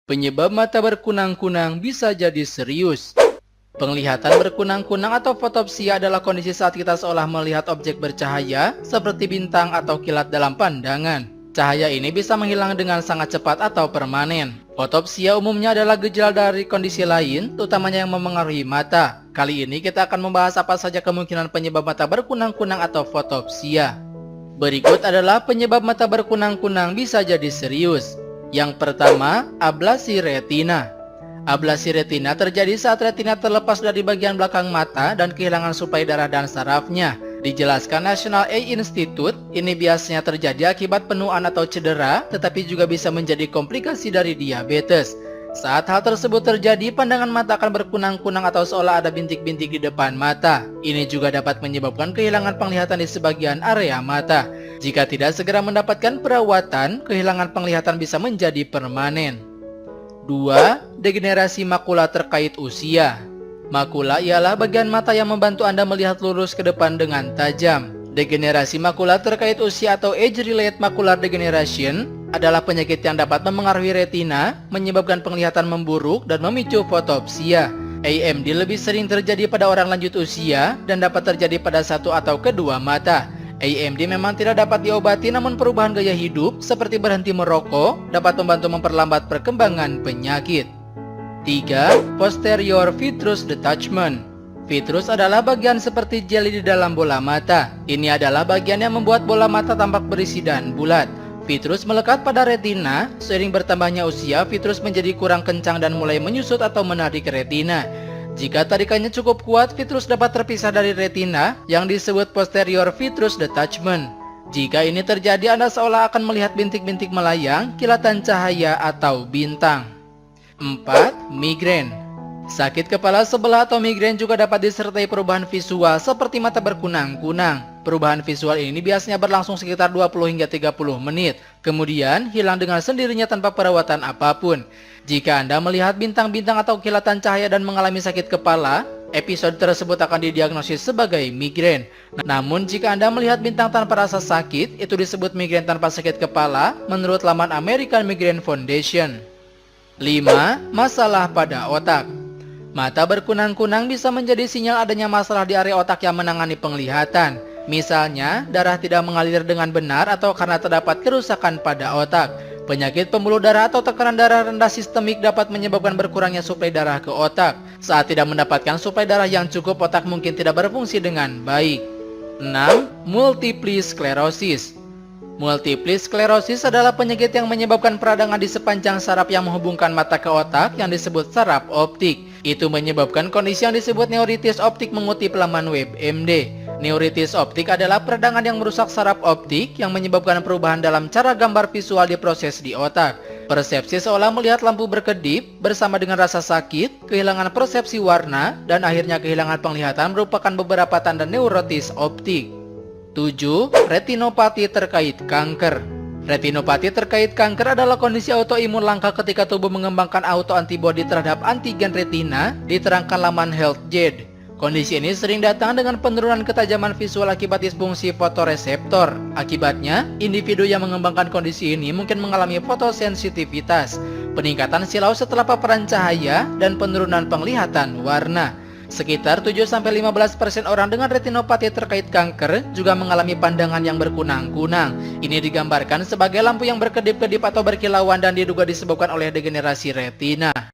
Penyebab mata berkunang-kunang bisa jadi serius. Penglihatan berkunang-kunang atau fotopsia adalah kondisi saat kita seolah melihat objek bercahaya seperti bintang atau kilat dalam pandangan. Cahaya ini bisa menghilang dengan sangat cepat atau permanen. Fotopsia umumnya adalah gejala dari kondisi lain, utamanya yang memengaruhi mata. Kali ini kita akan membahas apa saja kemungkinan penyebab mata berkunang-kunang atau fotopsia. Berikut adalah penyebab mata berkunang-kunang bisa jadi serius. Yang pertama, ablasi retina. Ablasi retina terjadi saat retina terlepas dari bagian belakang mata dan kehilangan suplai darah dan sarafnya. Dijelaskan National Eye Institute, ini biasanya terjadi akibat penuaan atau cedera, tetapi juga bisa menjadi komplikasi dari diabetes. Saat hal tersebut terjadi, pandangan mata akan berkunang-kunang atau seolah ada bintik-bintik di depan mata. Ini juga dapat menyebabkan kehilangan penglihatan di sebagian area mata. Jika tidak segera mendapatkan perawatan, kehilangan penglihatan bisa menjadi permanen. 2. Degenerasi makula terkait usia. Makula ialah bagian mata yang membantu Anda melihat lurus ke depan dengan tajam. Degenerasi makula terkait usia atau age-related macular degeneration adalah penyakit yang dapat memengaruhi retina, menyebabkan penglihatan memburuk dan memicu fotopsia. AMD lebih sering terjadi pada orang lanjut usia dan dapat terjadi pada satu atau kedua mata. AMD memang tidak dapat diobati, namun perubahan gaya hidup seperti berhenti merokok dapat membantu memperlambat perkembangan penyakit. 3. Posterior vitreous detachment. Vitreous adalah bagian seperti jeli di dalam bola mata. Ini adalah bagian yang membuat bola mata tampak berisi dan bulat. Vitreous melekat pada retina. Seiring bertambahnya usia, vitreous menjadi kurang kencang dan mulai menyusut atau menarik retina. Jika tarikannya cukup kuat, vitreous dapat terpisah dari retina yang disebut posterior vitreous detachment. Jika ini terjadi, Anda seolah akan melihat bintik-bintik melayang, kilatan cahaya, atau bintang. 4. Migrain. Sakit kepala sebelah atau migrain juga dapat disertai perubahan visual seperti mata berkunang-kunang. Perubahan visual ini biasanya berlangsung sekitar 20 hingga 30 menit, kemudian hilang dengan sendirinya tanpa perawatan apapun. Jika Anda melihat bintang-bintang atau kilatan cahaya dan mengalami sakit kepala, episode tersebut akan didiagnosis sebagai migrain. Namun jika Anda melihat bintang tanpa rasa sakit, itu disebut migrain tanpa sakit kepala menurut laman American Migraine Foundation. 5. Masalah pada otak. Mata berkunang-kunang bisa menjadi sinyal adanya masalah di area otak yang menangani penglihatan. Misalnya, darah tidak mengalir dengan benar atau karena terdapat kerusakan pada otak. Penyakit pembuluh darah atau tekanan darah rendah sistemik dapat menyebabkan berkurangnya suplai darah ke otak. Saat tidak mendapatkan suplai darah yang cukup, otak mungkin tidak berfungsi dengan baik. 6. Multiple sclerosis. Multiple sclerosis adalah penyakit yang menyebabkan peradangan di sepanjang saraf yang menghubungkan mata ke otak yang disebut saraf optik. Itu menyebabkan kondisi yang disebut neuritis optik mengutip laman WebMD. Neuritis optik adalah peradangan yang merusak saraf optik yang menyebabkan perubahan dalam cara gambar visual diproses di otak. Persepsi seolah melihat lampu berkedip bersama dengan rasa sakit, kehilangan persepsi warna, dan akhirnya kehilangan penglihatan merupakan beberapa tanda neuritis optik. 7. Retinopati terkait kanker. Retinopati terkait kanker adalah kondisi autoimun langka ketika tubuh mengembangkan autoantibodi terhadap antigen retina, diterangkan laman HealthJet. Kondisi ini sering datang dengan penurunan ketajaman visual akibat disfungsi fotoreseptor. Akibatnya, individu yang mengembangkan kondisi ini mungkin mengalami fotosensitivitas, peningkatan silau setelah paparan cahaya, dan penurunan penglihatan warna. Sekitar 7-15% orang dengan retinopati terkait kanker juga mengalami pandangan yang berkunang-kunang. Ini digambarkan sebagai lampu yang berkedip-kedip atau berkilauan dan diduga disebabkan oleh degenerasi retina.